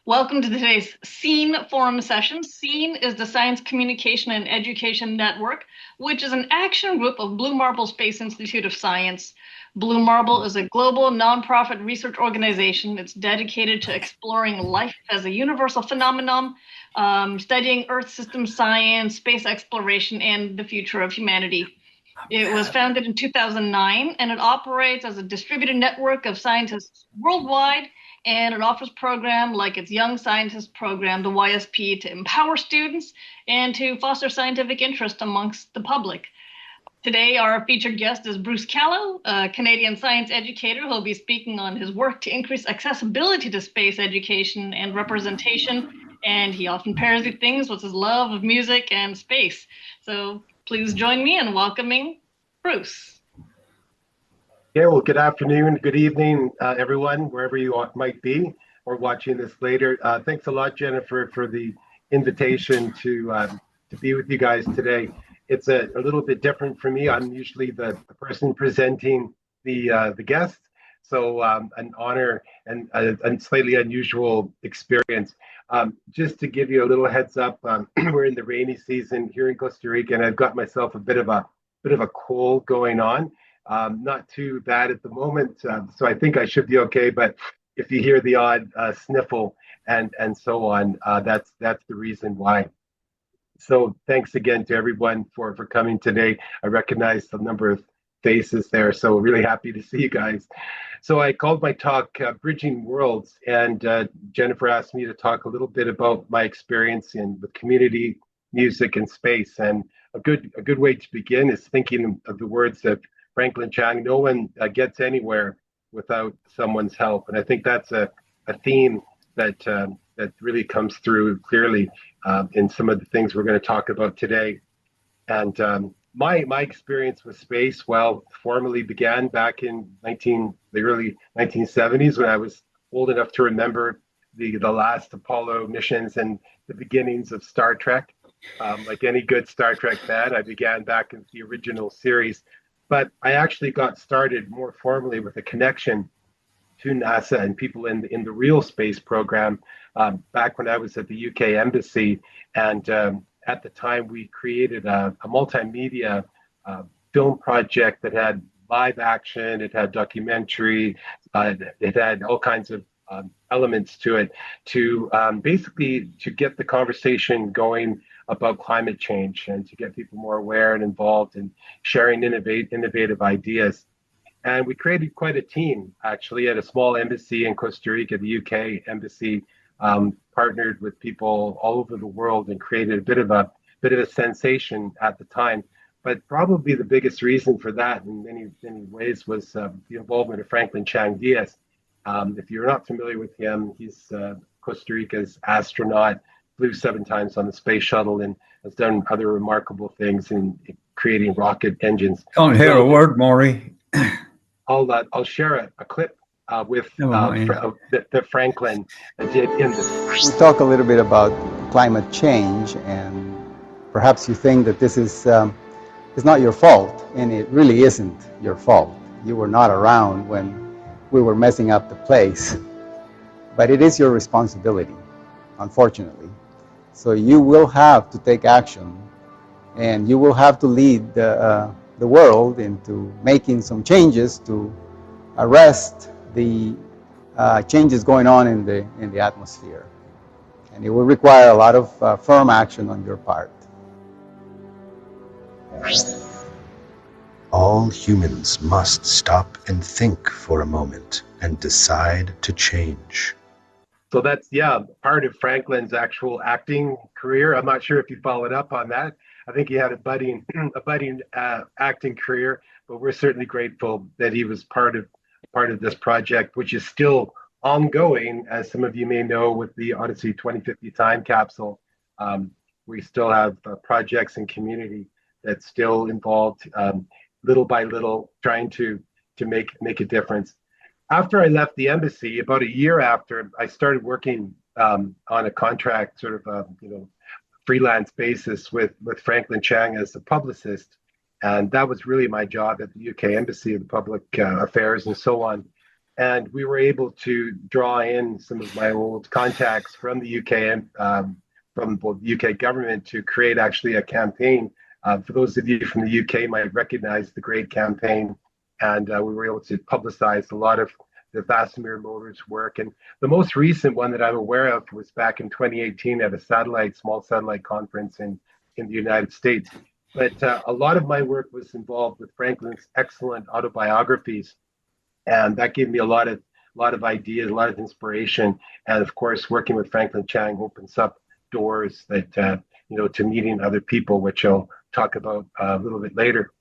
Welcome to today's SCENE Forum session. SCENE is the Science Communication and Education Network, which is an action group of Blue Marble Space Institute of Science. Blue Marble is a global nonprofit research organization. It's dedicated to exploring life as a universal phenomenon, studying Earth system science, space exploration, and the future of humanity. It was founded in 2009, and it operates as a distributed network of scientists worldwide, and it offers programs like its Young Scientist Program, the YSP, to empower students and to foster scientific interest amongst the public. Today, our featured guest is Bruce Callow, a Canadian science educator who will be speaking on his work to increase accessibility to space education and representation, and he often pairs these things with his love of music and space. So please join me in welcoming Bruce. Yeah, well, good afternoon, good evening, everyone, wherever you might be or watching this later. Thanks a lot, Jennifer, for the invitation to be with you guys today. It's a little bit different for me. I'm usually the person presenting the guest, so an honor and a slightly unusual experience. Just to give you a little heads up, we're in the rainy season here in Costa Rica, and I've got myself a bit of a cold going on. Not too bad at the moment, so I think I should be okay. But if you hear the odd sniffle and so on, that's the reason why. So thanks again to everyone for coming today. I recognize a number of faces there, so really happy to see you guys. So I called my talk Bridging Worlds, and Jennifer asked me to talk a little bit about my experience with community, music, and space. And a good way to begin is thinking of the words of Franklin Chang: no one gets anywhere without someone's help. And I think that's a theme that really comes through clearly in some of the things we're going to talk about today. And my experience with space, formally began back in the early 1970s, when I was old enough to remember the last Apollo missions and the beginnings of Star Trek. Like any good Star Trek fan, I began back in the original series. But I actually got started more formally with a connection to NASA and people in the real space program back when I was at the UK Embassy. And at the time, we created a multimedia film project that had live action, it had documentary, it had all kinds of elements to it to basically to get the conversation going about climate change and to get people more aware and involved in sharing innovative ideas. And we created quite a team, actually, at a small embassy in Costa Rica. The UK embassy partnered with people all over the world and created a bit of a sensation at the time. But probably the biggest reason for that, in many ways, was the involvement of Franklin Chang Diaz. If you're not familiar with him, he's Costa Rica's astronaut, flew 7 times on the space shuttle, and has done other remarkable things in creating rocket engines. Don't hear a word, Maury. I'll share a clip with that Franklin did in this. We talk a little bit about climate change, and perhaps you think that this is not your fault, and it really isn't your fault. You were not around when we were messing up the place, but it is your responsibility, unfortunately. So you will have to take action, and you will have to lead the world into making some changes to arrest the changes going on in the atmosphere. And it will require a lot of firm action on your part. All humans must stop and think for a moment and decide to change. So that's, part of Franklin's actual acting career. I'm not sure if you followed up on that. I think he had a budding acting career, but we're certainly grateful that he was part of this project, which is still ongoing, as some of you may know, with the Odyssey 2050 time capsule. We still have projects and community that's still involved, little by little, trying to make a difference. After I left the embassy, about a year after, I started working on a contract, sort of freelance basis with Franklin Chang as a publicist. And that was really my job at the UK Embassy of Public Affairs and so on. And we were able to draw in some of my old contacts from the UK and from both the UK government to create actually a campaign. For those of you from the UK might recognize the GREAT campaign. And we were able to publicize a lot of the Vasimir Motors work. And the most recent one that I'm aware of was back in 2018 at a small satellite conference in the United States. But a lot of my work was involved with Franklin's excellent autobiographies. And that gave me a lot of ideas, a lot of inspiration. And of course, working with Franklin Chang opens up doors that, to meeting other people, which I'll talk about a little bit later.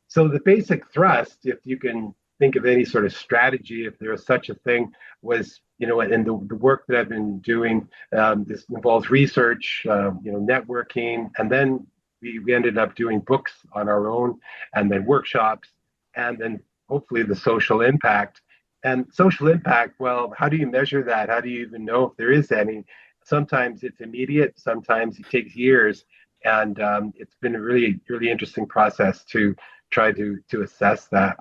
So the basic thrust, if you can think of any sort of strategy, if there is such a thing, was, in the work that I've been doing, this involves research, networking, and then we ended up doing books on our own, and then workshops, and then hopefully the social impact. And social impact, well, how do you measure that? How do you even know if there is any? Sometimes it's immediate, sometimes it takes years. And it's been a really, really interesting process to try to assess that.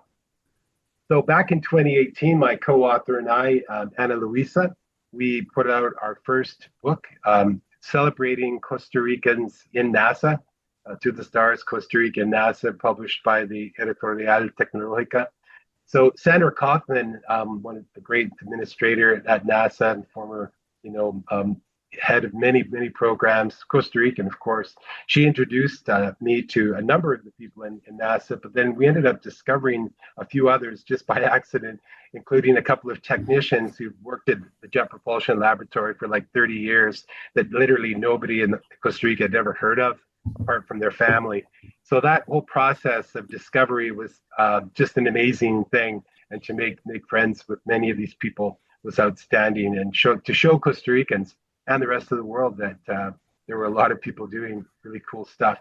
So back in 2018, my co-author and I, Ana Luisa, we put out our first book, celebrating Costa Ricans in NASA, To the Stars, Costa Rica and NASA, published by the Editorial Tecnológica. So Sandra Kaufman, one of the great administrator at NASA and former, head of many, many programs, Costa Rican, of course, she introduced me to a number of the people in NASA, but then we ended up discovering a few others just by accident, including a couple of technicians who've worked at the Jet Propulsion Laboratory for like 30 years that literally nobody in Costa Rica had ever heard of, apart from their family. So that whole process of discovery was just an amazing thing, and to make friends with many of these people was outstanding, and to show Costa Ricans and the rest of the world that there were a lot of people doing really cool stuff.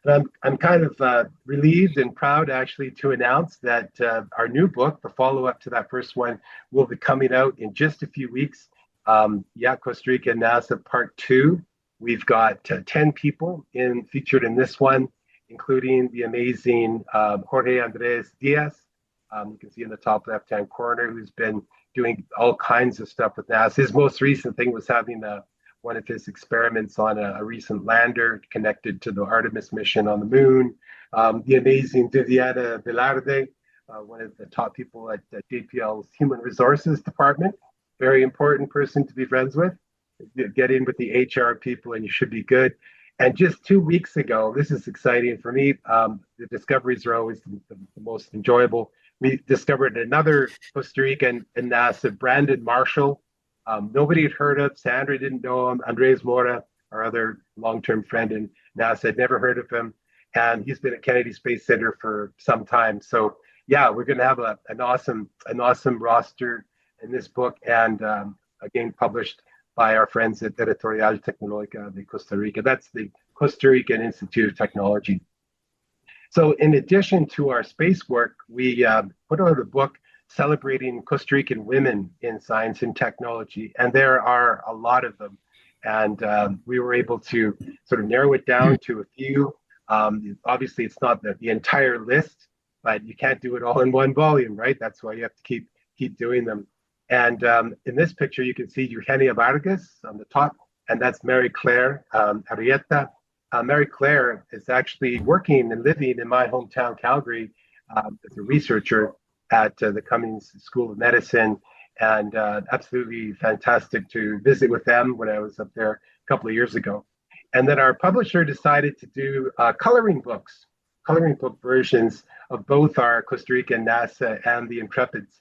And I'm kind of relieved and proud actually to announce that our new book, the follow-up to that first one, will be coming out in just a few weeks. Costa Rica NASA Part 2. We've got 10 people featured in this one, including the amazing Jorge Andres Diaz. You can see in the top left-hand corner, who's been doing all kinds of stuff with NASA. His most recent thing was having one of his experiments on a recent lander connected to the Artemis mission on the moon. The amazing Viviana Velarde, one of the top people at JPL's Human Resources Department. Very important person to be friends with. Get in with the HR people and you should be good. And just 2 weeks ago, this is exciting for me. The discoveries are always the most enjoyable. We discovered another Costa Rican in NASA, Brandon Marshall. Nobody had heard of. Sandra didn't know him. Andres Mora, our other long-term friend in NASA, had never heard of him. And he's been at Kennedy Space Center for some time. So yeah, we're going to have an awesome roster in this book, and again published by our friends at Editorial Tecnológica de Costa Rica. That's the Costa Rican Institute of Technology. So in addition to our space work, we put out a book celebrating Costa Rican women in science and technology, and there are a lot of them. And we were able to sort of narrow it down to a few. Obviously, it's not the entire list, but you can't do it all in one volume, right? That's why you have to keep doing them. And in this picture, you can see Eugenia Vargas on the top, and that's Mary Claire Arrieta. Mary Claire is actually working and living in my hometown, Calgary, as a researcher at the Cummings School of Medicine, and absolutely fantastic to visit with them when I was up there a couple of years ago. And then our publisher decided to do coloring book versions of both our Costa Rican NASA and the Intrepids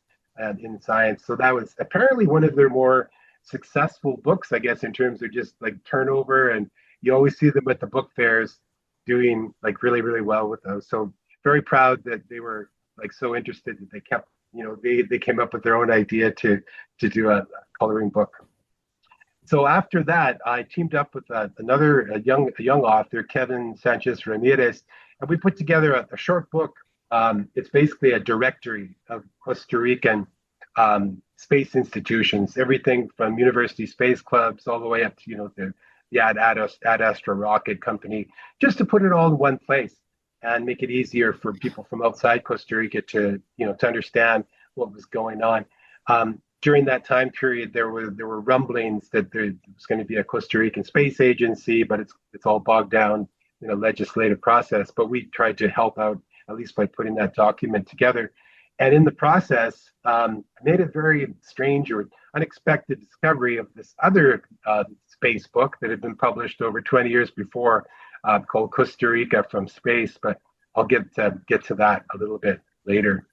in science. So that was apparently one of their more successful books, I guess, in terms of just like turnover, and you always see them at the book fairs doing like really, really well with those. So very proud that they were like so interested that they kept, they came up with their own idea to do a coloring book. So after that, I teamed up with another young author, Kevin Sanchez Ramirez, and we put together a short book. It's basically a directory of Costa Rican space institutions, everything from university space clubs all the way up to the Ad Astra rocket company, just to put it all in one place and make it easier for people from outside Costa Rica to understand what was going on. During that time period, there were rumblings that there was going to be a Costa Rican space agency, but it's all bogged down in a legislative process. But we tried to help out, at least by putting that document together. And in the process, I made a very strange or unexpected discovery of this other space book that had been published over 20 years before, called Costa Rica from Space. But I'll get to that a little bit later.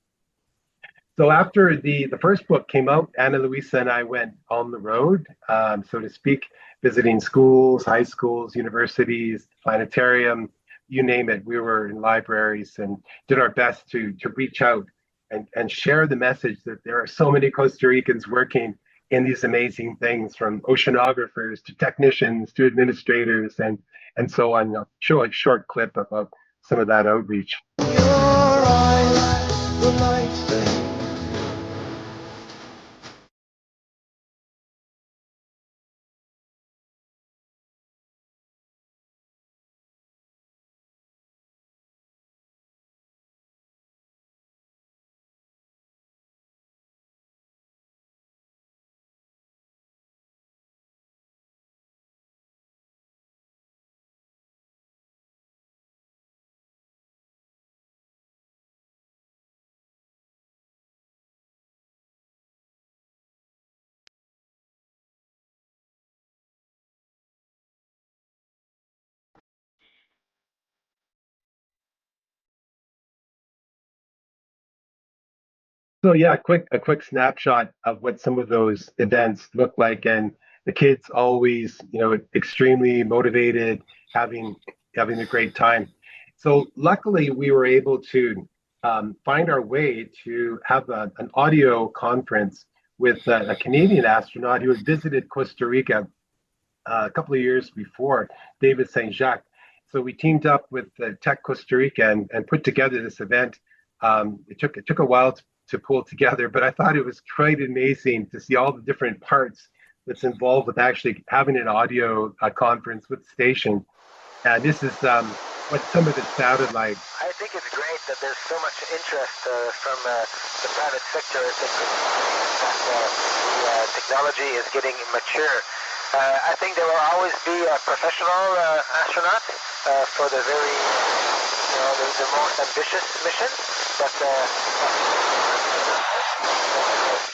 So after the first book came out, Ana Luisa and I went on the road, so to speak, visiting schools, high schools, universities, planetarium, you name it. We were in libraries and did our best to reach out and share the message that there are so many Costa Ricans working in these amazing things, from oceanographers to technicians to administrators and so on. I'll show a short clip about some of that outreach. Your eyes, the light. So yeah, a quick snapshot of what some of those events look like, and the kids always, extremely motivated, having a great time. So luckily, we were able to find our way to have an audio conference with a Canadian astronaut who had visited Costa Rica a couple of years before, David Saint Jacques. So we teamed up with Tech Costa Rica and put together this event. It took a while to pull together, but I thought it was quite amazing to see all the different parts that's involved with actually having an audio conference with the station. And this is what some of it sounded like. I think it's great that there's so much interest from the private sector. I think that the technology is getting mature. I think there will always be a professional astronaut for the very, the most ambitious missions, but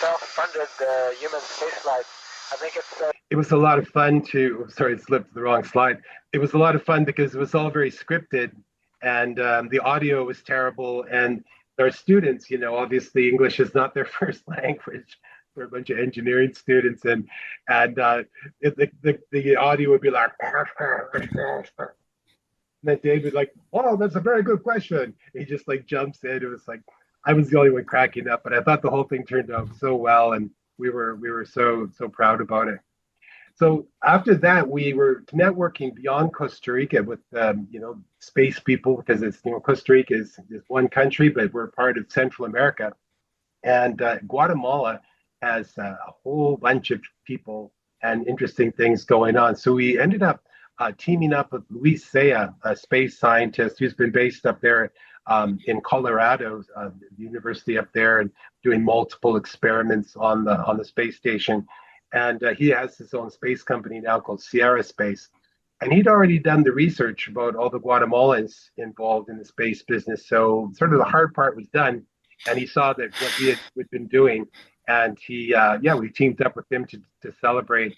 self-funded human spaceflight, I think it's... It was a lot of fun sorry, it slipped to the wrong slide. It was a lot of fun because it was all very scripted, and the audio was terrible, and our students, obviously English is not their first language. For a bunch of engineering students, and the audio would be like, and then David like, oh, that's a very good question. He just like jumps in. It was like I was the only one cracking up, but I thought the whole thing turned out so well, and we were so proud about it. So after that, we were networking beyond Costa Rica with space people, because it's Costa Rica is one country, but we're part of Central America, and Guatemala has a whole bunch of people and interesting things going on. So we ended up teaming up with Luis Sea, a space scientist who's been based up there in Colorado, the university up there, and doing multiple experiments on the space station. And he has his own space company now called Sierra Space. And he'd already done the research about all the Guatemalans involved in the space business. So sort of the hard part was done. And he saw that what we'd been doing. And we teamed up with him to celebrate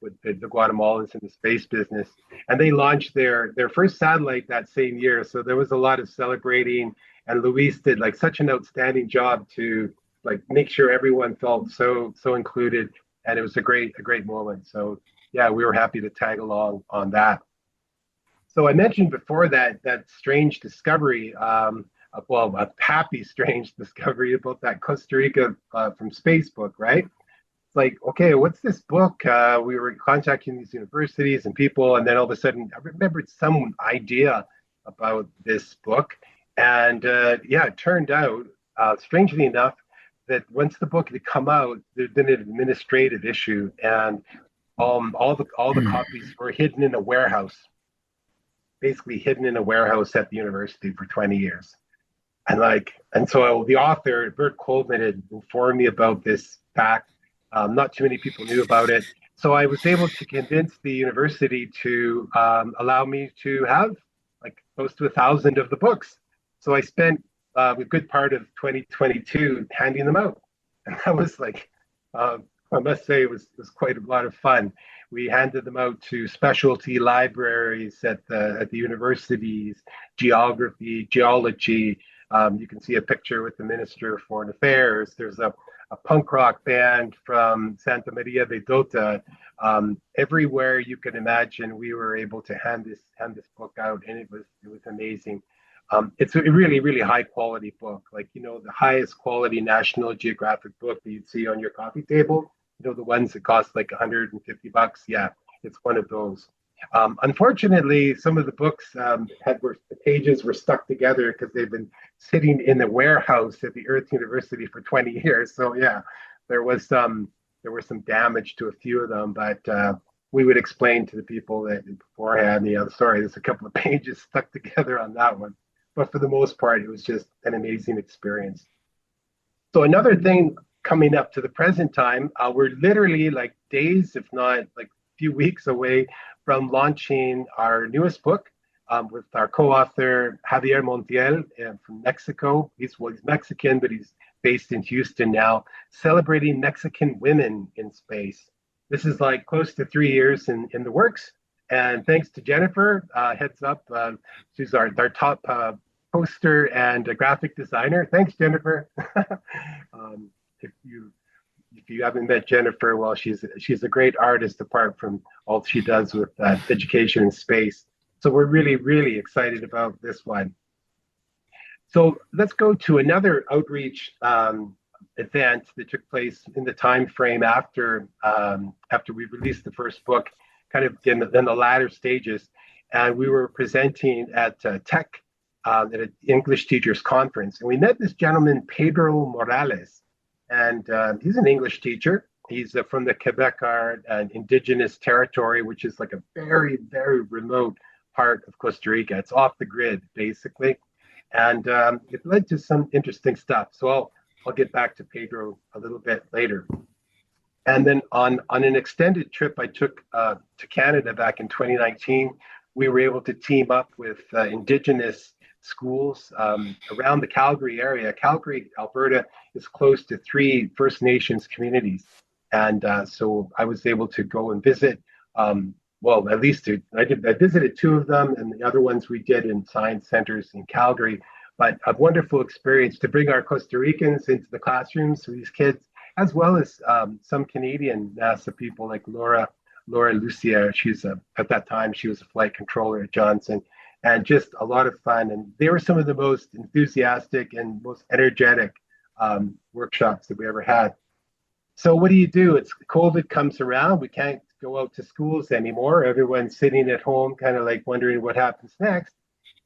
with the Guatemalans in the space business. And they launched their first satellite that same year. So there was a lot of celebrating. And Luis did like such an outstanding job to like make sure everyone felt so included. And it was a great moment. So yeah, we were happy to tag along on that. So I mentioned before that strange discovery, a happy, strange discovery about that Costa Rica from Space book, right? It's like, okay, what's this book? We were contacting these universities and people, and then all of a sudden, I remembered some idea about this book. And it turned out, strangely enough, that once the book had come out, there'd been an administrative issue, and all the copies were hidden in a warehouse, basically hidden in a warehouse at the university for 20 years. And so the author, Bert Coleman, had informed me about this fact. Not too many people knew about it. So I was able to convince the university to allow me to have like close to 1,000 of the books. So I spent a good part of 2022 handing them out. And that was like, I must say, it was quite a lot of fun. We handed them out to specialty libraries at the universities, geography, geology. You can see a picture with the Minister of Foreign Affairs. There's a punk rock band from Santa Maria de Dota. Everywhere you can imagine, we were able to hand this book out, and it was amazing. It's a really, really high quality book, like, the highest quality National Geographic book that you'd see on your coffee table, the ones that cost like $150. Yeah, it's one of those. Unfortunately, some of the books the pages were stuck together because they've been sitting in the warehouse at the Earth University for 20 years. So yeah, there was some damage to a few of them, but we would explain to the people that beforehand, sorry, there's a couple of pages stuck together on that one. But for the most part, it was just an amazing experience. So another thing coming up to the present time, we're literally like days, if not like a few weeks away from launching our newest book with our co-author Javier Montiel from Mexico. He's Mexican, but he's based in Houston now, celebrating Mexican women in space. This is like close to 3 years in the works. And thanks to Jennifer, heads up, she's our top poster and a graphic designer. Thanks, Jennifer. If you haven't met Jennifer, well, she's a great artist apart from all she does with education in space. So we're really, really excited about this one. So let's go to another outreach event that took place in the time frame after we released the first book, kind of in the latter stages. And we were presenting at Tech at an English teachers conference. And we met this gentleman, Pedro Morales. And he's an English teacher. He's from the Quebec Indigenous Territory, which is like a very, very remote part of Costa Rica. It's off the grid, basically. And it led to some interesting stuff. So I'll get back to Pedro a little bit later. And then on an extended trip I took to Canada back in 2019, we were able to team up with Indigenous schools around the Calgary area. Calgary, Alberta is close to 3 First Nations communities. And so I was able to go and visit, at least I visited 2 of them, and the other ones we did in science centers in Calgary. But a wonderful experience to bring our Costa Ricans into the classrooms for these kids, as well as some Canadian NASA people like Laura Lucia. At that time, she was a flight controller at Johnson. And just a lot of fun. And they were some of the most enthusiastic and most energetic workshops that we ever had. So what do? It's COVID comes around. We can't go out to schools anymore. Everyone's sitting at home, kind of like wondering what happens next.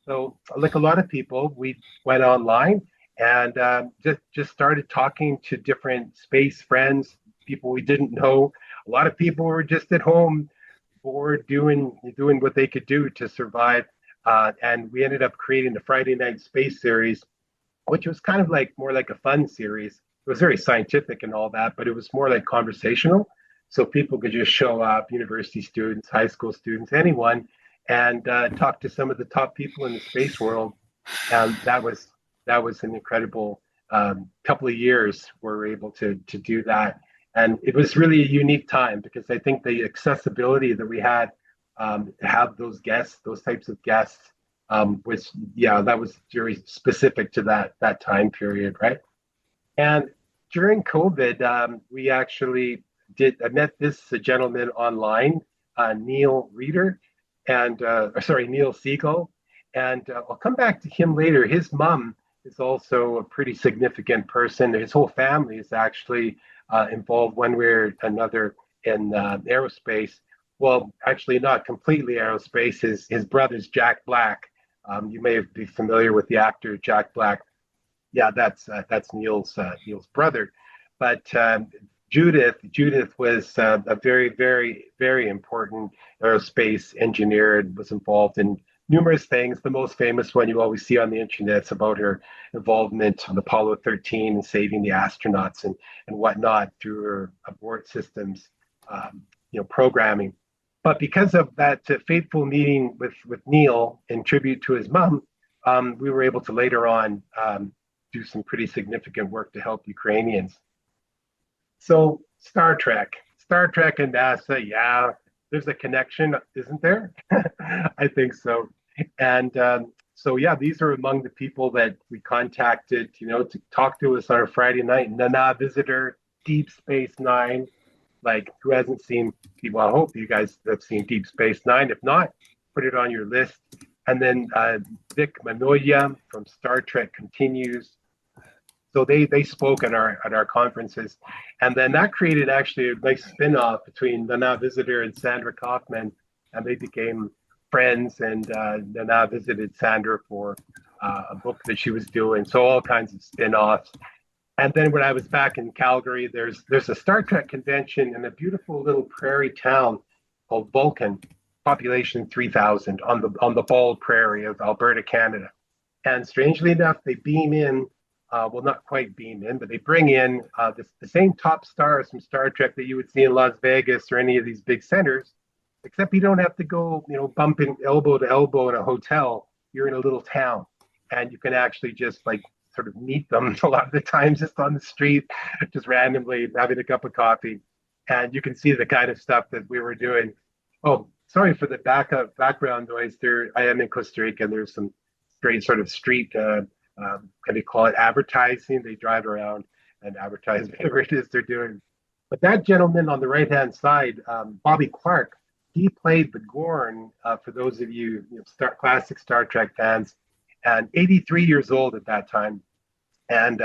So like a lot of people, we went online and just started talking to different space friends, people we didn't know. A lot of people were just at home, bored, doing what they could do to survive. And we ended up creating the Friday Night Space series, which was kind of like more like a fun series. It was very scientific and all that, but it was more like conversational. So people could just show up, university students, high school students, anyone, and talk to some of the top people in the space world. And that was an incredible couple of years where we were able to do that. And it was really a unique time because I think the accessibility that we had have those types of guests, that was very specific to that time period, right? And during COVID, we actually I met this gentleman online, Neil Siegel, and I'll come back to him later. His mom is also a pretty significant person. His whole family is actually involved one way or another in aerospace. Well, actually not completely aerospace. His brother's Jack Black. You may be familiar with the actor Jack Black. Yeah, that's Neil's brother. But Judith was a very, very, very important aerospace engineer and was involved in numerous things. The most famous one you always see on the internet is about her involvement on Apollo 13 and saving the astronauts and whatnot through her abort systems, programming. But because of that fateful meeting with Neil in tribute to his mom, we were able to later on do some pretty significant work to help Ukrainians. So Star Trek and NASA, yeah, there's a connection, isn't there? I think so. And so, yeah, these are among the people that we contacted, to talk to us on a Friday night. Nana Visitor, Deep Space Nine. Like, who hasn't seen? Well, I hope you guys have seen Deep Space Nine. If not, put it on your list. And then Vic Manoia from Star Trek Continues. So they spoke at our conferences, and then that created actually a nice spin-off between Nana Visitor and Sandra Kaufman, and they became friends. And Nana visited Sandra for a book that she was doing. So all kinds of spin-offs. And then when I was back in Calgary, there's a Star Trek convention in a beautiful little prairie town called Vulcan, population 3,000 on the bald prairie of Alberta, Canada. And strangely enough, they beam in. Well, not quite beam in, but they bring in the same top stars from Star Trek that you would see in Las Vegas or any of these big centers, except you don't have to go, bumping elbow to elbow in a hotel. You're in a little town, and you can actually just sort of meet them a lot of the times just on the street, just randomly having a cup of coffee, and you can see the kind of stuff that we were doing. Oh, sorry for the background noise there. I am in Costa Rica, and there's some great sort of street. Can they call it advertising? They drive around and advertise whatever it is they're doing. But that gentleman on the right-hand side, Bobby Clark, he played the Gorn, for those of you, classic Star Trek fans, and 83 years old at that time. And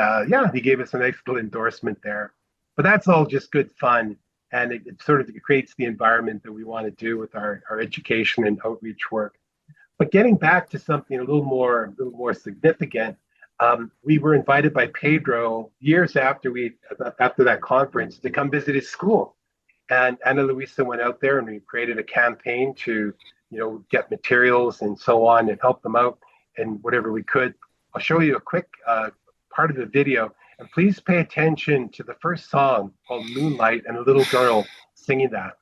he gave us a nice little endorsement there. But that's all just good fun. And it sort of creates the environment that we want to do with our education and outreach work. But getting back to something a little more significant, we were invited by Pedro years after that conference to come visit his school, and Ana Luisa went out there, and we created a campaign to get materials and so on and help them out and whatever we could. I'll show you a quick part of the video, and please pay attention to the first song called Moonlight and a little girl singing that.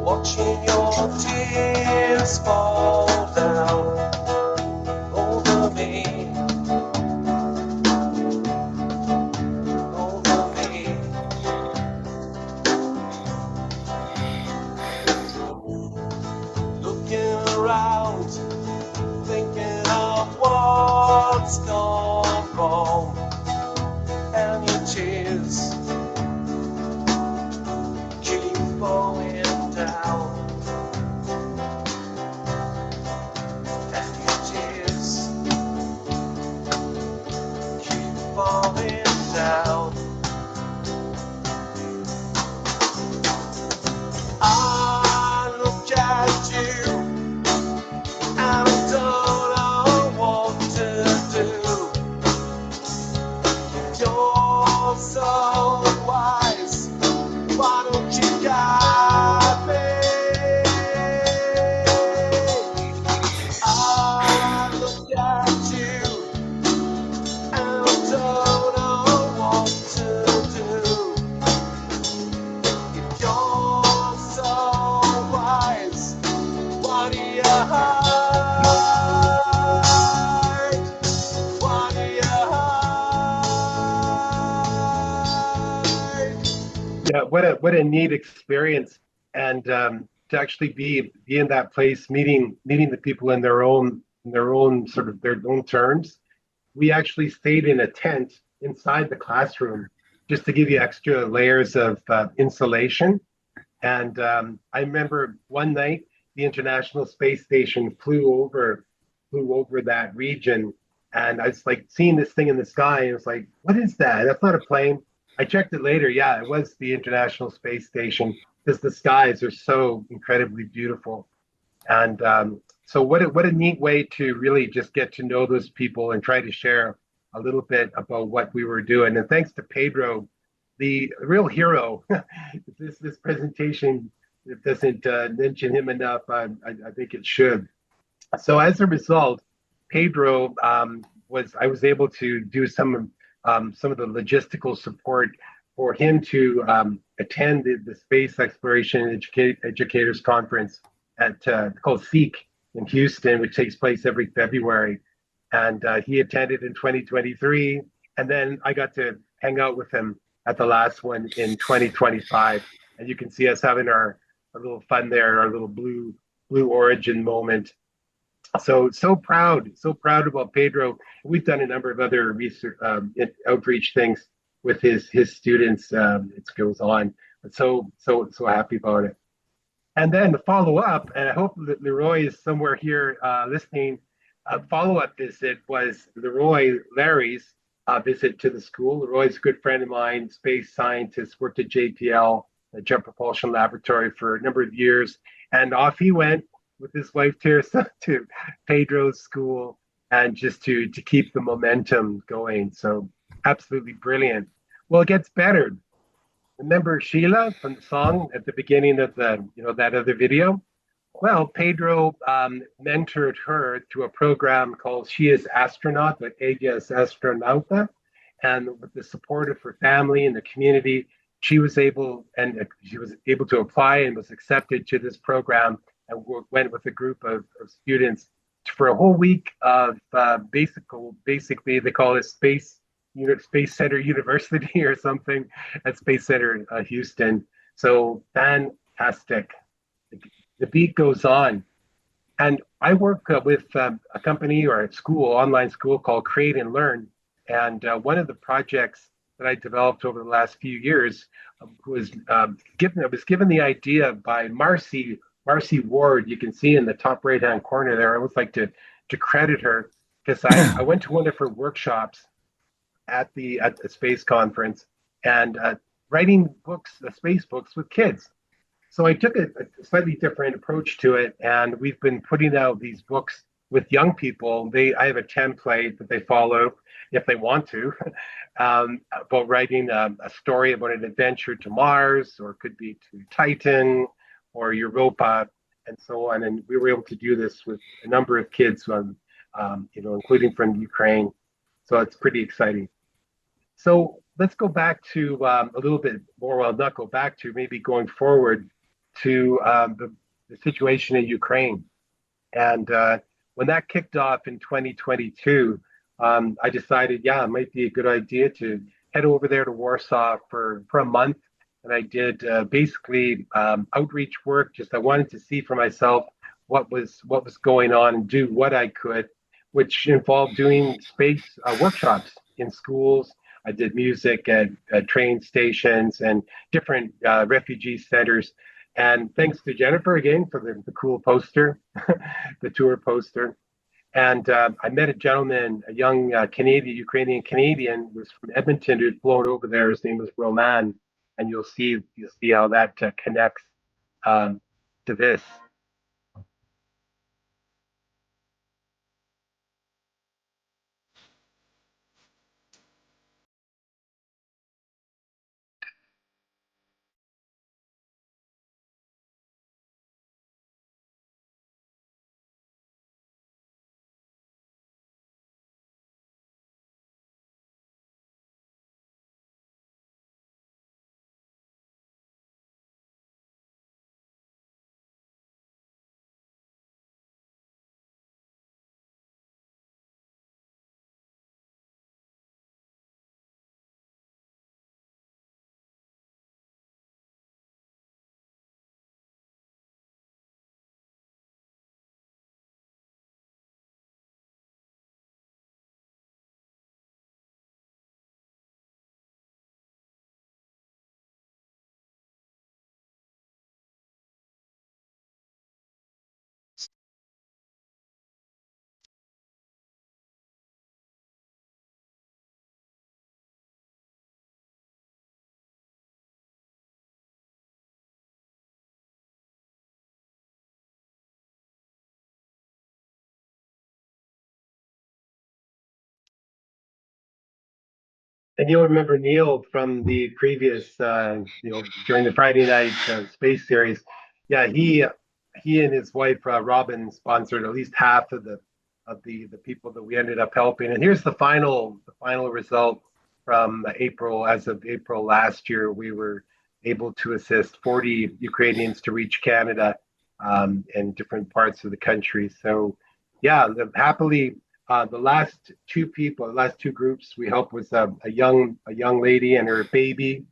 Watching your tears fall down over me, over me. Looking around, thinking of what's gone wrong, and your tears keep falling down. I look at you and I don't know what to do. You're so Yeah, what a neat experience, and to actually be in that place, meeting the people in their own sort of their own terms. We actually stayed in a tent inside the classroom just to give you extra layers of insulation. And I remember one night the International Space Station flew over that region, and I was like seeing this thing in the sky, and it was like, what is that? That's not a plane. I checked it later. Yeah, it was the International Space Station because the skies are so incredibly beautiful. And so what a neat way to really just get to know those people and try to share a little bit about what we were doing. And thanks to Pedro, the real hero. This presentation, it doesn't mention him enough. I think it should. So as a result, Pedro I was able to do some of the logistical support for him to attend the Space Exploration Educators Conference at called SEEK in Houston, which takes place every February. And he attended in 2023, and then I got to hang out with him at the last one in 2025. And you can see us having our little fun there, our little blue origin moment. So proud about Pedro. We've done a number of other research outreach things with his students. It goes on, but so happy about it. And then the follow up, and I hope that Leroy is somewhere here listening. A follow up visit was Larry's visit to the school. Leroy's a good friend of mine, space scientist, worked at JPL, the Jet Propulsion Laboratory, for a number of years, and off he went with his wife Teresa to Pedro's school, and just to keep the momentum going. So absolutely brilliant. Well, it gets better. Remember Sheila from the song at the beginning of that other video? Well, Pedro mentored her through a program called She is Astronaut, but Ella es Astronauta. And with the support of her family and the community, she was able to apply and was accepted to this program, and went with a group of students for a whole week of basically they call it Space Center University or something at Space Center Houston. So fantastic. The beat goes on. And I work with a company or a school, online school called Create and Learn. And one of the projects that I developed over the last few years was given the idea by Marcy Ward. You can see in the top right hand corner there. I would like to credit her because I went to one of her workshops at the space conference, and writing books, space books with kids. So I took a slightly different approach to it, and we've been putting out these books with young people. I have a template that they follow if they want to, about writing a story about an adventure to Mars, or it could be to Titan or Europa, and so on. And we were able to do this with a number of kids, including from Ukraine. So it's pretty exciting. So let's go back to a little bit more. Well, not go back to, maybe going forward to the situation in Ukraine. And when that kicked off in 2022, I decided, yeah, it might be a good idea to head over there to Warsaw for a month. And I did basically outreach work. Just I wanted to see for myself what was going on and do what I could, which involved doing space workshops in schools. I did music at train stations and different refugee centers. And thanks to Jennifer again for the cool poster, the tour poster. And I met a gentleman, a young Ukrainian Canadian, who was from Edmonton, who'd flown over there. His name was Roman, and you'll see how that connects to this. And you'll remember Neil from the previous, during the Friday night space series. Yeah, he and his wife Robin sponsored at least half of the people that we ended up helping. And here's the final result from April. As of April last year, we were able to assist 40 Ukrainians to reach Canada in different parts of the country. So, yeah, happily the last two groups we helped was a young lady and her baby,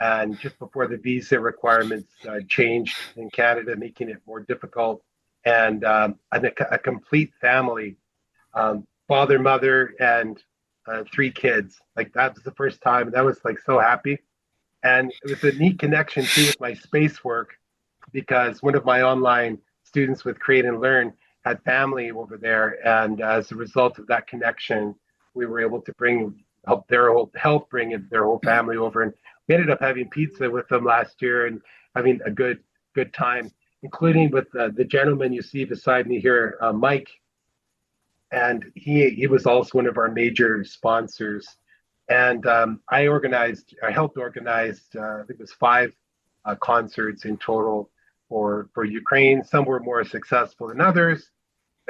and just before the visa requirements changed in Canada, making it more difficult, and a complete family, father, mother, and three kids. Like that was the first time. That was like so happy, and it was a neat connection too with my space work because one of my online students with Create and Learn had family over there, and as a result of that connection, we were able to help bring their whole family over, and we ended up having pizza with them last year and having a good time, including with the gentleman you see beside me here, Mike, and he was also one of our major sponsors. And I helped organize, I think it was 5 concerts in total for Ukraine. Some were more successful than others.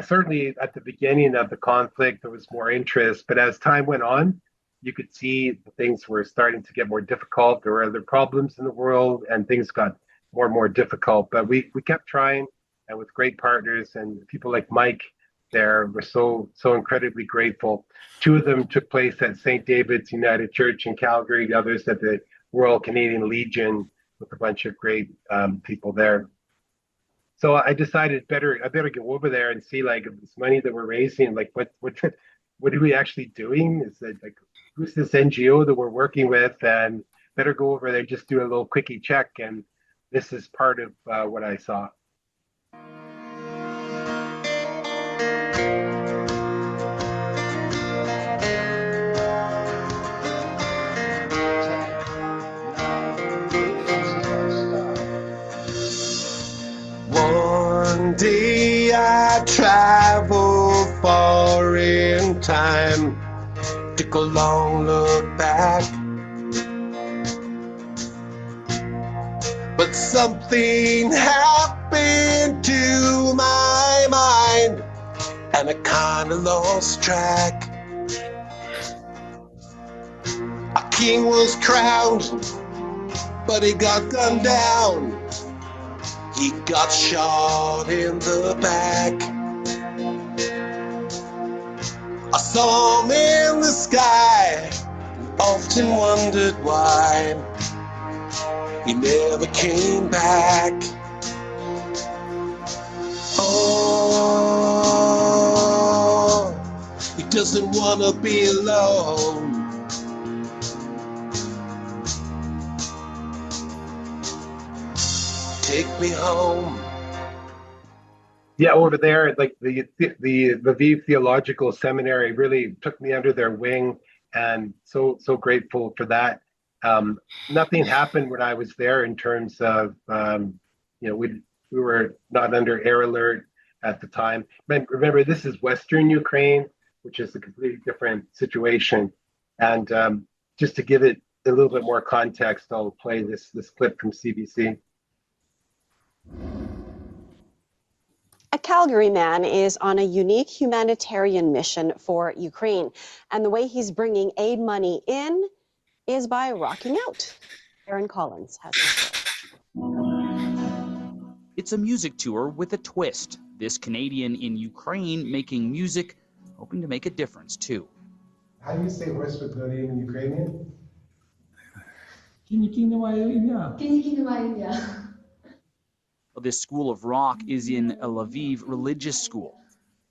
Certainly at the beginning of the conflict, there was more interest, but as time went on, you could see things were starting to get more difficult. There were other problems in the world, and things got more and more difficult. But we kept trying, and with great partners and people like Mike there, we're so incredibly grateful. 2 of them took place at St. David's United Church in Calgary, the others at the Royal Canadian Legion with a bunch of great people there. So I decided I better go over there and see like this money that we're raising, like what are we actually doing? Is it like who's this NGO that we're working with? And better go over there, just do a little quickie check. And this is part of what I saw. One day I travel far in time, took a long look back, but something happened to my mind and I kinda lost track. A king was crowned, but he got gunned down. He got shot in the back. I saw him in the sky and often wondered why he never came back. Oh, he doesn't want to be alone. Take me home. Yeah, over there, like the Lviv Theological Seminary really took me under their wing, and so grateful for that. Nothing happened when I was there in terms of we were not under air alert at the time. But remember, this is Western Ukraine, which is a completely different situation. And just to give it a little bit more context, I'll play this clip from CBC. A Calgary man is on a unique humanitarian mission for Ukraine, and the way he's bringing aid money in is by rocking out. Aaron Collins has the story. It's a music tour with a twist. This Canadian in Ukraine making music, hoping to make a difference too. How do you say horse with good in Ukrainian? This school of rock is in a Lviv religious school.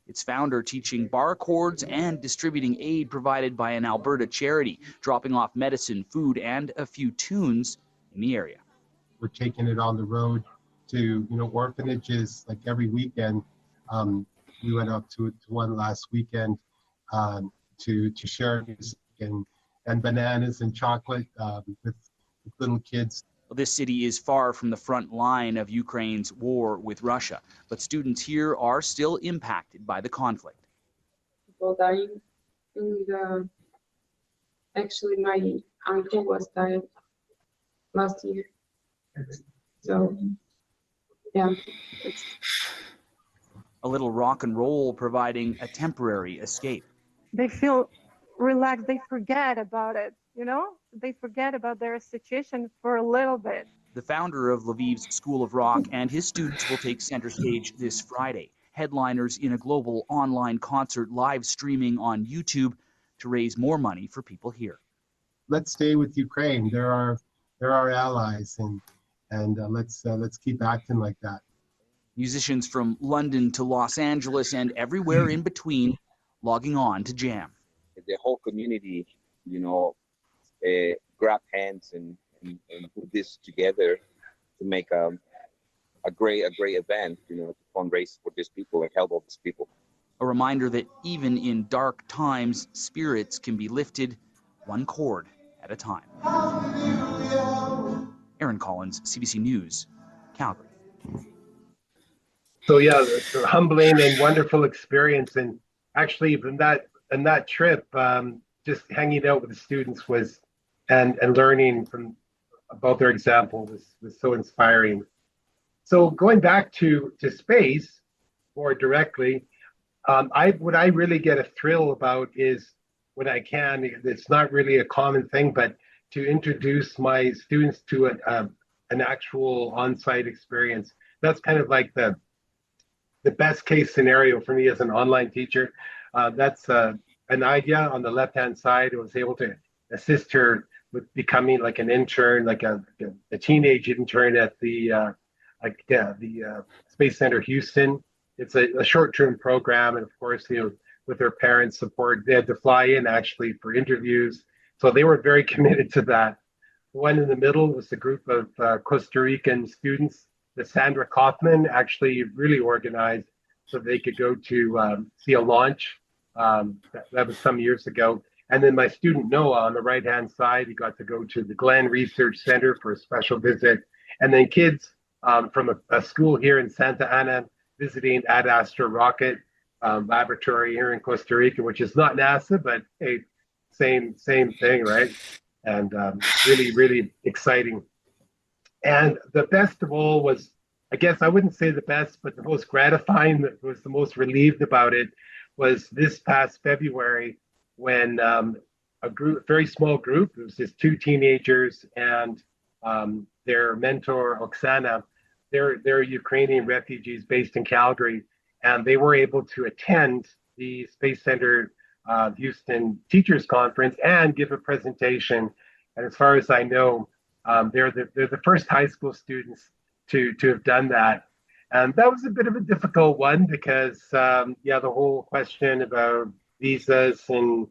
Its founder teaching bar chords and distributing aid provided by an Alberta charity, dropping off medicine, food, and a few tunes in the area. We're taking it on the road to orphanages like every weekend. We went up to one last weekend to share music and bananas and chocolate with little kids. This city is far from the front line of Ukraine's war with Russia, but students here are still impacted by the conflict. People dying in the Actually, my uncle was died last year. So, yeah, it's A little rock and roll providing a temporary escape. They feel relaxed. They forget about it, you know? They forget about their situation for a little bit. The founder of Lviv's School of Rock and his students will take center stage this Friday, headliners in a global online concert live streaming on YouTube to raise more money for people here. Let's stay with Ukraine. They're our allies, and let's keep acting like that. Musicians from London to Los Angeles and everywhere in between logging on to jam. The whole community, grab hands and put this together to make a great event, to fundraise for these people and help all these people. A reminder that even in dark times, spirits can be lifted one chord at a time. Aaron Collins, CBC News, Calgary. So yeah, it's a humbling and wonderful experience. And actually, in that trip, just hanging out with the students and learning about their example was so inspiring. So going back to space more directly, what I really get a thrill about is when I can. It's not really a common thing, but to introduce my students to an actual on-site experience. That's kind of like the best case scenario for me as an online teacher. That's an idea on the left-hand side. I was able to assist her with becoming like an intern, like a teenage intern at the Space Center Houston. It's a short-term program, and of course, with their parents' support, they had to fly in actually for interviews. So they were very committed to that. The one in the middle was a group of Costa Rican students that Sandra Kaufman actually really organized so they could go to see a launch. That was some years ago. And then my student Noah on the right-hand side, he got to go to the Glenn Research Center for a special visit. And then kids from a school here in Santa Ana visiting Ad Astra rocket laboratory here in Costa Rica, which is not NASA, but hey, same thing, right? And really, really exciting. And the best of all was, I guess I wouldn't say the best, but the most gratifying, that was the most relieved about it, was this past February when a very small group, it was just two teenagers and their mentor, Oksana, they're Ukrainian refugees based in Calgary, and they were able to attend the Space Center Houston Teachers Conference and give a presentation. And as far as I know, they're the first high school students to have done that. And that was a bit of a difficult one because, the whole question about visas and,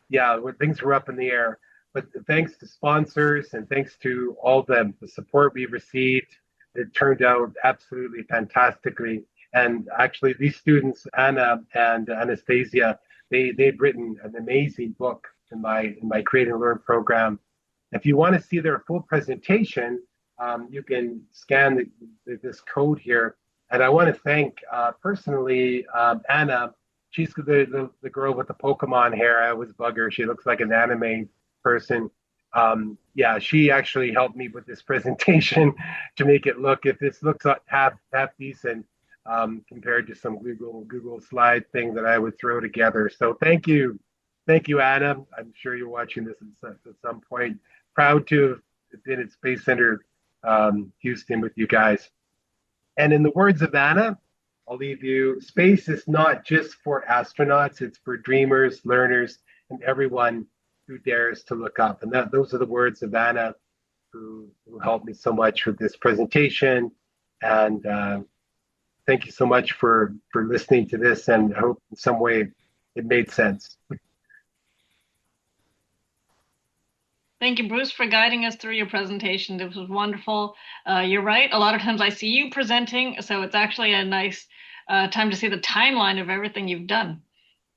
when things were up in the air. But thanks to sponsors and thanks to all the support we received, it turned out absolutely fantastically. And actually, these students, Anna and Anastasia, they've written an amazing book in my Create and Learn program. If you want to see their full presentation, you can scan this code here. And I want to thank personally Anna. She's the girl with the Pokemon hair. I always bug her. She looks like an anime person. She actually helped me with this presentation to make it look, if this looks half decent compared to some Google slide thing that I would throw together. So thank you, Anna. I'm sure you're watching this at some point. Proud to have been at Space Center Houston with you guys. And in the words of Anna, I'll leave you, space is not just for astronauts, it's for dreamers, learners, and everyone who dares to look up. And those are the words of Anna, who helped me so much with this presentation. And thank you so much for listening to this, and I hope in some way it made sense. Thank you, Bruce, for guiding us through your presentation. This was wonderful. You're right. A lot of times I see you presenting, so it's actually a nice time to see the timeline of everything you've done.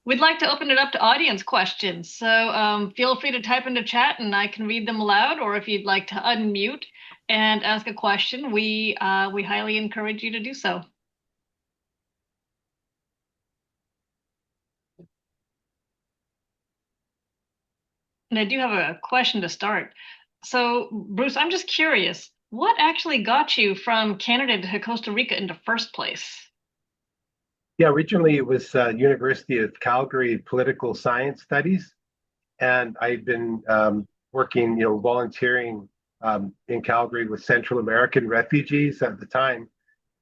We'd like to open it up to audience questions. So feel free to type into chat and I can read them aloud, or if you'd like to unmute and ask a question, we highly encourage you to do so. And I do have a question to start. So, Bruce, I'm just curious, what actually got you from Canada to Costa Rica in the first place? Yeah, originally it was University of Calgary Political Science Studies, and I'd been working, volunteering in Calgary with Central American refugees at the time.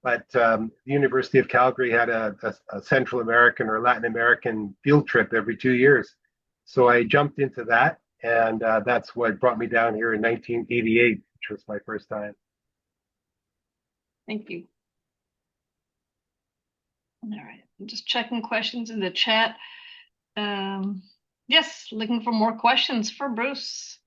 But the University of Calgary had a Central American or Latin American field trip every 2 years. So I jumped into that, and that's what brought me down here in 1988, which was my first time. Thank you. All right, I'm just checking questions in the chat. Yes, looking for more questions for Bruce.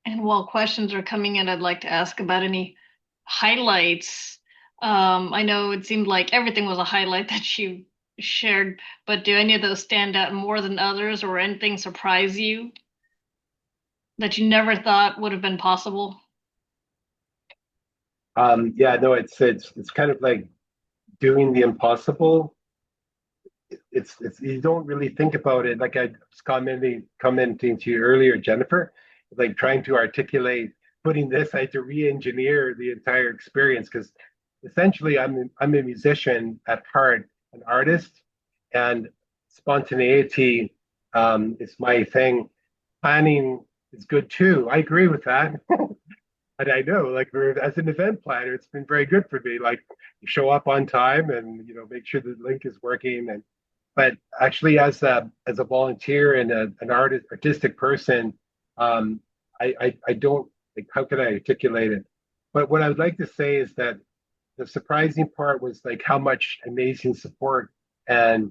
And while questions are coming in, I'd like to ask about any highlights. I know it seemed like everything was a highlight that you shared, but do any of those stand out more than others, or anything surprise you that you never thought would have been possible? Yeah, no, it's kind of like doing the impossible. It's you don't really think about it. Like I was commenting to you earlier, Jennifer, like trying to articulate putting this, I had to re-engineer the entire experience because essentially I'm a musician at heart, an artist, and spontaneity is my thing. Planning is good too. I agree with that. And I know, like, as an event planner, it's been very good for me. Like, you show up on time, and make sure the link is working. And but actually, as a volunteer and an artistic person, I don't like. How can I articulate it? But what I would like to say is that the surprising part was like how much amazing support, and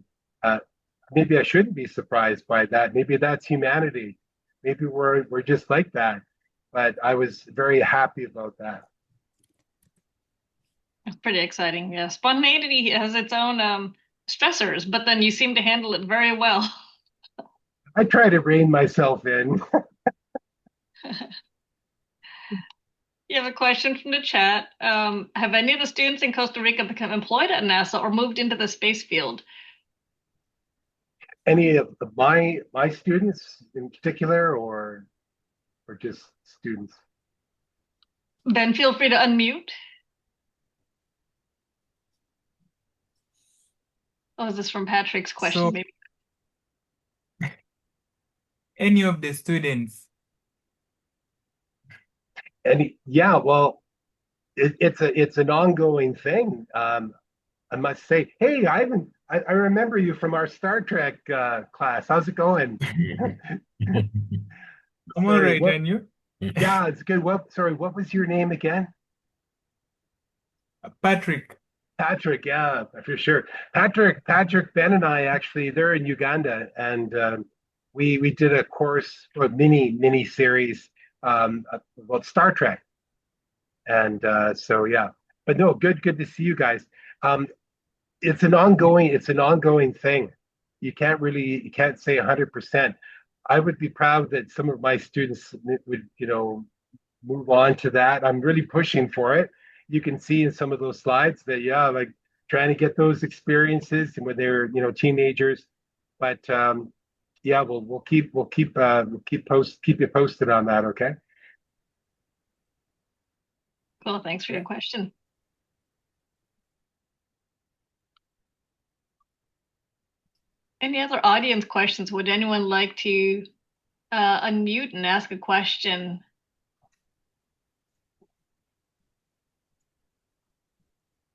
maybe I shouldn't be surprised by that. Maybe that's humanity. Maybe we're just like that. But I was very happy about that. It's pretty exciting. Yeah, spontaneity has its own stressors, but then you seem to handle it very well. I try to rein myself in. You have a question from the chat. Have any of the students in Costa Rica become employed at NASA or moved into the space field? Any of my students in particular, or just students? Ben, feel free to unmute. Oh, is this from Patrick's question, So, maybe? any of the students. Yeah, well, it's an ongoing thing. I must say, hey, Ivan, I remember you from our Star Trek class. How's it going? I'm all right, and you? Yeah, it's good. Sorry, what was your name again? Patrick. Patrick, yeah, for sure. Patrick, Ben, and I actually they're in Uganda, and we did a course or mini series about Star Trek, and so yeah. But no, good to see you guys. It's an ongoing thing. You can't say 100%. I would be proud that some of my students would move on to that. I'm really pushing for it. You can see in some of those slides that like trying to get those experiences when they're teenagers. But yeah, we'll keep you posted on that. Okay. Cool. Thanks for your question. Any other audience questions? Would anyone like to unmute and ask a question?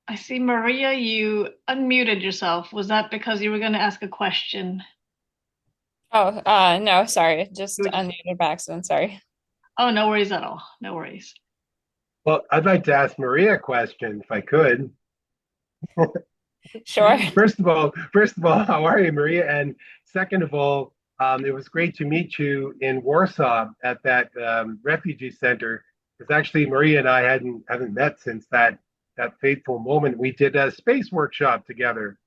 I see, Maria, you unmuted yourself. Was that because you were going to ask a question? Oh, no, sorry. Just unmuted by accident, sorry. Oh, no worries at all. No worries. Well, I'd like to ask Maria a question if I could. Sure. First of all, how are you, Maria? And second of all, it was great to meet you in Warsaw at that refugee center. Because actually, Maria and I haven't met since that fateful moment. We did a space workshop together,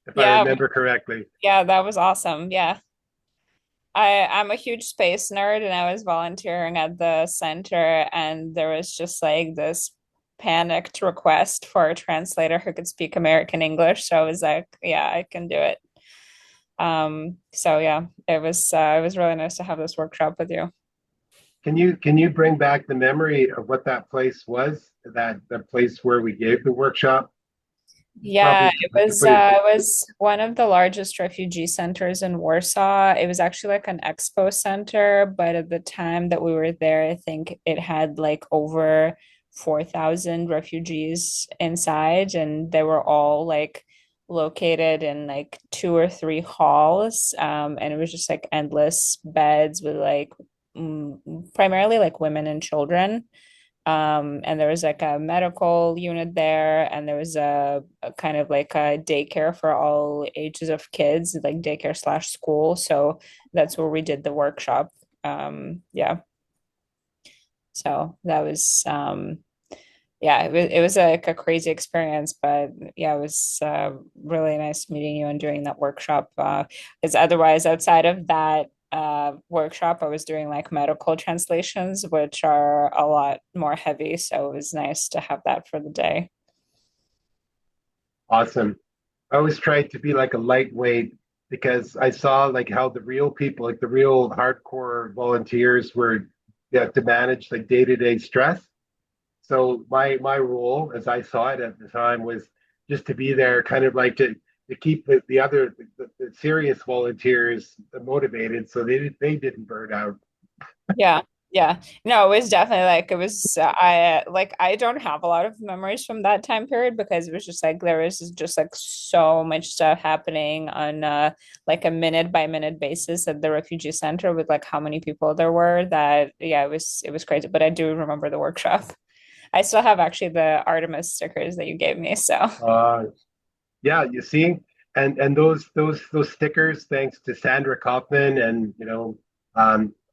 if I remember correctly. Yeah, that was awesome. Yeah. I'm a huge space nerd, and I was volunteering at the center, and there was just like this panicked request for a translator who could speak American English. So I was like, yeah, I can do it. So yeah, it was really nice to have this workshop with you. Can you bring back the memory of what that place was? That the place where we gave the workshop? Yeah, Probably it was one of the largest refugee centers in Warsaw. It was actually like an expo center, but at the time that we were there, I think it had like over 4,000 refugees inside, and they were all like located in like 2 or 3 halls. And it was just like endless beds with like primarily like women and children. And there was like a medical unit there, and there was a kind of like a daycare for all ages of kids, like daycare slash school. So that's where we did the workshop. Yeah. So that was yeah, it was like a crazy experience, but yeah, it was really nice meeting you and doing that workshop. Because otherwise, outside of that workshop, I was doing like medical translations, which are a lot more heavy. So it was nice to have that for the day. awesome. I always tried to be like a lightweight because I saw like how the real people, like the real hardcore volunteers, were you have to manage like day-to-day stress. So my role, as I saw it at the time, was just to be there, kind of like to keep the other the serious volunteers motivated, so they didn't burn out. Yeah. Yeah. No, it was definitely like it was I don't have a lot of memories from that time period because it was just like there was just like so much stuff happening on like a minute by minute basis at the refugee center with like how many people there were that yeah, it was crazy. But I do remember the workshop. I still have actually the Artemis stickers that you gave me. So Yeah, you see, and those stickers, thanks to Sandra Kaufman, and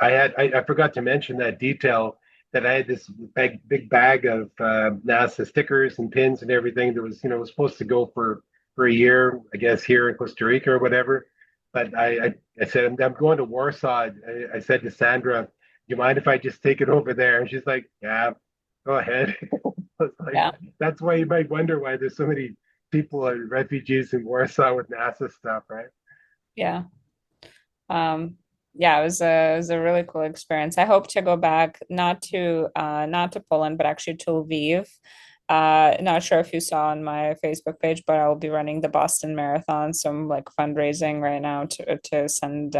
I forgot to mention that detail that I had this big bag of NASA stickers and pins and everything that was supposed to go for a year, I guess, here in Costa Rica or whatever. But I said I'm going to Warsaw. I said to Sandra, "Do you mind if I just take it over there?" And she's like, "Yeah, go ahead." yeah. That's why you might wonder why there's so many people are refugees in Warsaw with NASA stuff, right? Yeah. Yeah, it was a really cool experience. I hope to go back not to Poland, but actually to Lviv. Not sure if you saw on my Facebook page, but I'll be running the Boston Marathon, so I'm like fundraising right now to send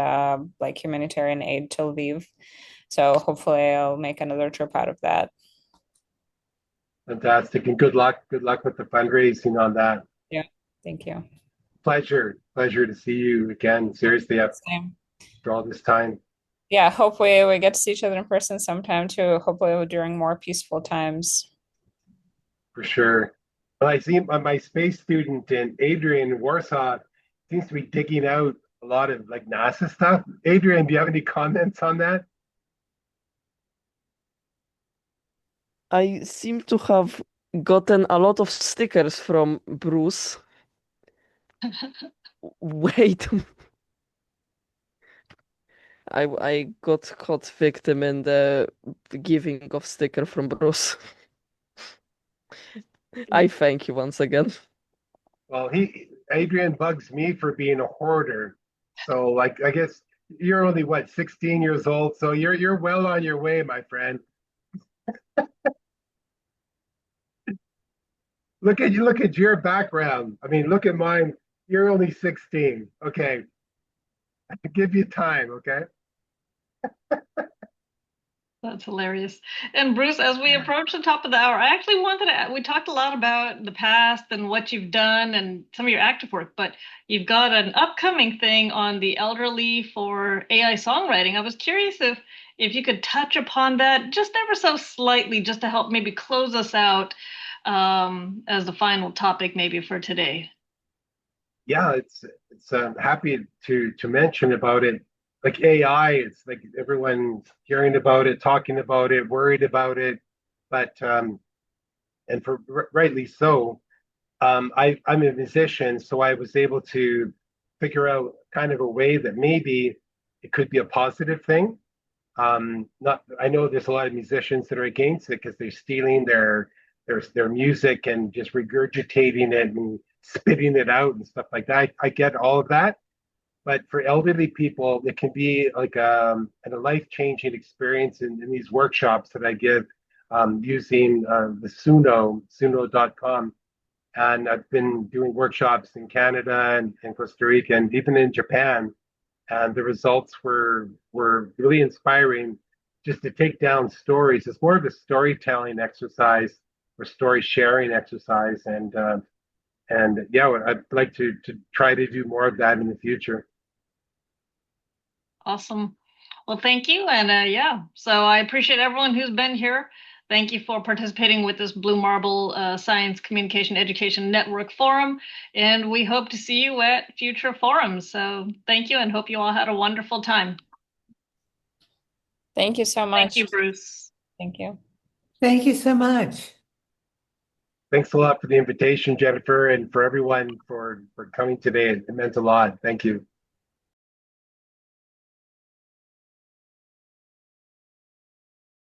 like humanitarian aid to Lviv. So hopefully I'll make another trip out of that. Fantastic, and good luck. Good luck with the fundraising on that. Yeah, thank you. Pleasure to see you again. Seriously, Same. after all this time. Yeah, hopefully we get to see each other in person sometime too. Hopefully during more peaceful times. For sure. Well, I see my space student in Adrian in Warsaw seems to be digging out a lot of like NASA stuff. Adrian, do you have any comments on that? I seem to have gotten a lot of stickers from Bruce. Wait. I got caught victim in the giving of sticker from Bruce. I thank you once again. Well, Adrian bugs me for being a hoarder. So like I guess you're only what 16 years old, so you're well on your way, my friend. Look at your background. I mean, look at mine. You're only 16. Okay. I give you time, okay? That's hilarious. And Bruce, as we approach the top of the hour, I actually wanted to, we talked a lot about the past and what you've done and some of your active work, but you've got an upcoming thing on the elderly for AI songwriting. I was curious if you could touch upon that just ever so slightly, just to help maybe close us out as the final topic maybe for today. Yeah, it's happy to mention about it. Like AI, it's like everyone's hearing about it, talking about it, worried about it, but and for rightly so. I'm a musician, so I was able to figure out kind of a way that maybe it could be a positive thing. Not, I know there's a lot of musicians that are against it because they're stealing their music and just regurgitating it and spitting it out and stuff like that. I get all of that. But for elderly people, it can be like a life-changing experience in these workshops that I give using the suno.com. And I've been doing workshops in Canada and Costa Rica and even in Japan. And the results were really inspiring just to take down stories. It's more of a storytelling exercise or story sharing exercise. And yeah, I'd like to try to do more of that in the future. Awesome. Well, thank you. And yeah, so I appreciate everyone who's been here. Thank you for participating with this Blue Marble Science Communication Education Network Forum. And we hope to see you at future forums. So thank you and hope you all had a wonderful time. Thank you so much. Thank you, Bruce. Thank you. Thank you so much. Thanks a lot for the invitation, Jennifer, and for everyone for coming today. It meant a lot. Thank you.